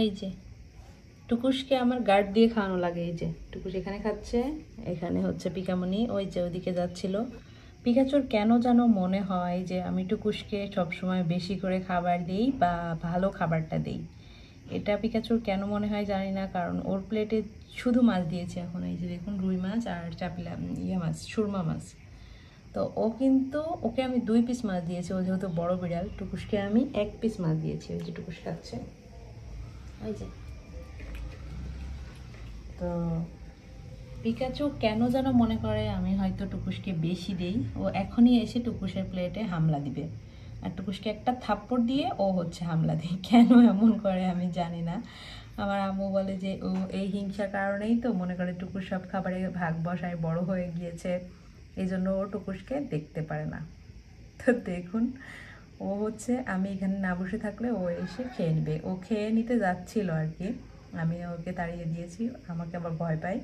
এই যে টুকুসকে আমার গার্ড দিয়ে খাওয়ানো লাগে। এই যে টুকুস এখানে খাচ্ছে, এখানে হচ্ছে পিকামণি ওই যে ওদিকে যাচ্ছিল। পিকাচুর কেন যেন মনে হয় যে আমি টুকুসকে সবসময় বেশি করে খাবার দিই বা ভালো খাবারটা দিই। এটা পিকাচুর কেন মনে হয় জানি না, কারণ ওর প্লেটে শুধু মাছ দিয়েছে এখন। এই যে দেখুন রুই মাছ আর চাপিলা মাছ, সুরমা মাছ। তো ওকে আমি 2 পিস মাছ দিয়েছি, ও যেহেতু বড় বিড়াল। টুকুসকে আমি 1 পিস মাছ দিয়েছি। ওই যে টুকুস খাচ্ছে, ওই যে। তো পিকাচু কেন যেন মনে করে আমি হয়তো টুকুসকে বেশি দেই। ও এখনই এসে টুকুসের প্লেটে হামলা দিবে, আর টুকুসকে একটা থাপ্পড় দিয়ে ও হচ্ছে হামলা দেয়। কেন এমন করে আমি জানি না। আমার আম্মু বলে যে ও এই হিংসার কারণেই তো মনে করে টুকুস সব খাবারে ভাগ বসায় বড় হয়ে গিয়েছে, এই জন্য ও টুকুসকে দেখতে পারে না। তো দেখুন, ও হচ্ছে আমি এখানে না বসে থাকলে ও এসে খেয়ে নেবে। ও খেয়ে নিতে যাচ্ছিল আর কি, আমি ওকে তাড়িয়ে দিয়েছি, আমাকে আবার ভয় পায়।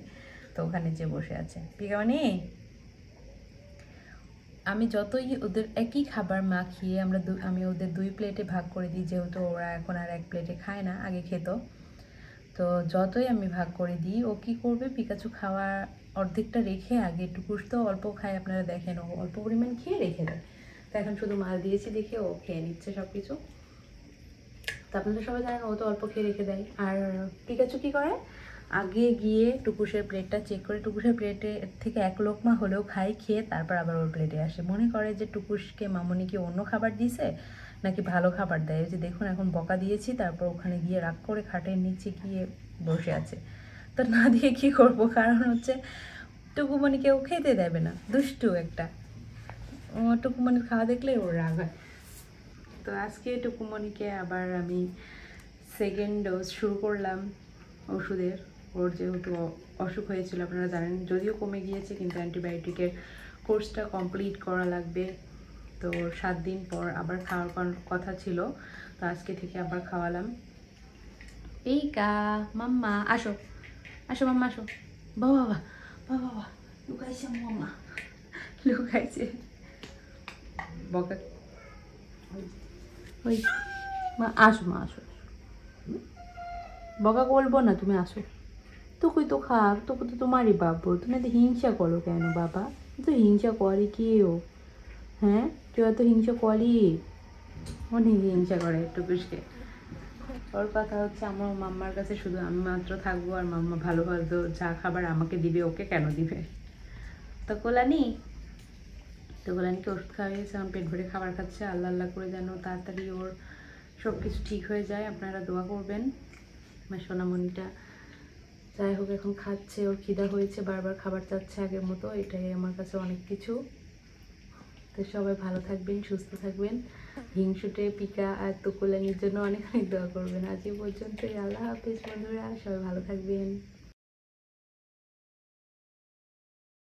তো ওখানে যে বসে আছে পিকামণি। আমি যতই ওদের একই খাবার মাখিয়ে আমি ওদের 2 প্লেটে ভাগ করে দিই, যেহেতু ওরা এখন আর 1 প্লেটে খায় না, আগে খেত। তো যতই আমি ভাগ করে দিই, ও কী করবে, পিকাচু খাওয়া অর্ধেকটা রেখে, আগে টুকুস তো অল্প খায়, আপনারা দেখেন ও অল্প পরিমাণ খেয়ে রেখে দেয়। তো এখন শুধু মাছ দিয়েছি দেখে ও খেয়ে নিচ্ছে সব কিছু। তো আপনারা সবাই জানেন ও তো অল্প খেয়ে রেখে দেয়। আর পিকাচু কী করে, আগে গিয়ে টুকুসের প্লেটটা চেক করে, টুকুসের প্লেটে থেকে 1 লোকমা হলেও খায়, খেয়ে তারপর আবার ওর প্লেটে আসে। মনে করে যে টুকুসকে মামুনি কি অন্য খাবার দিয়েছে নাকি ভালো খাবার দেয়। যে দেখুন এখন বকা দিয়েছি, তারপর ওখানে গিয়ে রাগ করে খাটের নিচে গিয়ে বসে আছে। তো না দিয়ে কী করবো, কারণ হচ্ছে টুকুমণিকে ও খেতে দেবে না, দুষ্টু একটা। টুকুমণির খাওয়া দেখলে ওর রাগ হয়। তো আজকে টুকুমণিকে আবার আমি 2nd ডোজ শুরু করলাম ওষুধের। ওর যেহেতু অসুখ হয়েছিল আপনারা জানেন, যদিও কমে গিয়েছে, কিন্তু অ্যান্টিবায়োটিকের কোর্সটা কমপ্লিট করা লাগবে। তো 7 দিন পর আবার খাওয়ার কথা ছিল, তো আজকে থেকে আবার খাওয়ালাম। এই মাম্মা আসো, আসো মাম্মা আসো। বাবা বাবা বাবা বাবা, লুকাইছে মাম্মা, লুকাইছে বকা। ওই মা আসো, মা আসো, বকা বলবো না, তুমি আসো। তুই তো খা, তোকে তো তোমারই বাবু, তুমি এত হিংসা করো কেন বাবা? তো হিংসা করে কেউ? হ্যাঁ, কেউ এত হিংসা করি? অনেক হিংসা করে টুকুসকে। ওর কথা হচ্ছে আমার মাম্মার কাছে শুধু আমি মাত্র থাকবো, আর মাম্মা ভালো ভালো যা খাবার আমাকে দিবে, ওকে কেন দিবে? তো কোলানিকে ওষুধ খাওয়াইয়েছে, এখন পেট ভরে খাবার খাচ্ছে। আল্লাহ আল্লাহ করে যেন তাড়াতাড়ি ওর সব কিছু ঠিক হয়ে যায়। আপনারা দোয়া করবেন। আমার সোনামণিটা যাই হোক এখন খাচ্ছে, ওর খিদা হয়েছে, বারবার খাবার চাচ্ছে আগের মতো, এটাই আমার কাছে অনেক কিছু। তো সবাই ভালো থাকবেন, সুস্থ থাকবেন। হিংসুটে পিকা আর তুকুলানির জন্য অনেক অনেক দোয়া করবেন। আজ এই পর্যন্তই। আল্লাহ হাফেজ বন্ধুরা, সবাই ভালো থাকবেন।